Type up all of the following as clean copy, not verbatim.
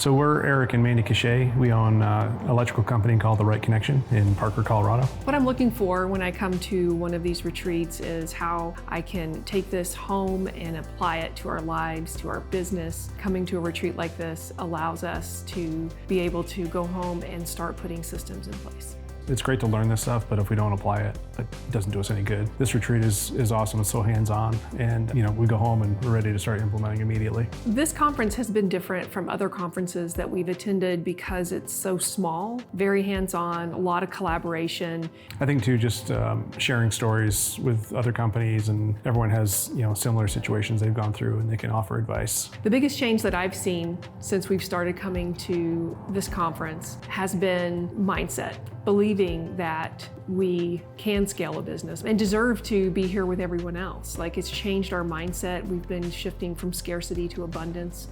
So we're Erik and Mandy Casay. We own an electrical company called The Right Connection in Parker, Colorado. What I'm looking for when I come to one of these retreats is how I can take this home and apply it to our lives, to our business. Coming to a retreat like this allows us to be able to go home and start putting systems in place. It's great to learn this stuff, but if we don't apply it, it doesn't do us any good. This retreat is awesome. It's so hands-on, and we go home and we're ready to start implementing immediately. This conference has been different from other conferences that we've attended because it's so small, very hands-on, a lot of collaboration. I think too, just sharing stories with other companies, and everyone has similar situations they've gone through, and they can offer advice. The biggest change that I've seen since we've started coming to this conference has been mindset. Believing that we can scale a business and deserve to be here with everyone else. Like, it's changed our mindset. We've been shifting from scarcity to abundance,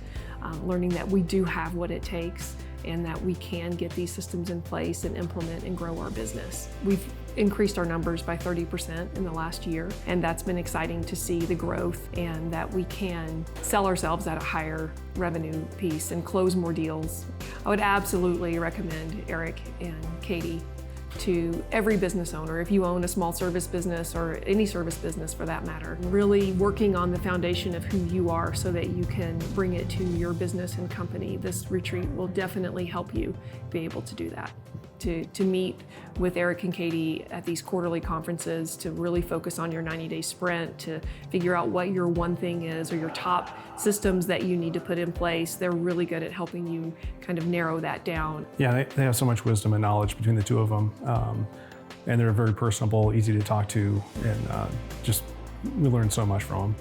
learning that we do have what it takes and that we can get these systems in place and implement and grow our business. We've increased our numbers by 30% in the last year, and that's been exciting to see the growth and that we can sell ourselves at a higher revenue piece and close more deals. I would absolutely recommend Erik and Katie to every business owner. If you own a small service business or any service business for that matter, really working on the foundation of who you are so that you can bring it to your business and company. This retreat will definitely help you be able to do that. To meet with Erik and Katie at these quarterly conferences, to really focus on your 90-day sprint, to figure out what your one thing is or your top systems that you need to put in place. They're really good at helping you kind of narrow that down. Yeah, they have so much wisdom and knowledge between the two of them, and they're very personable, easy to talk to, and we learn so much from them.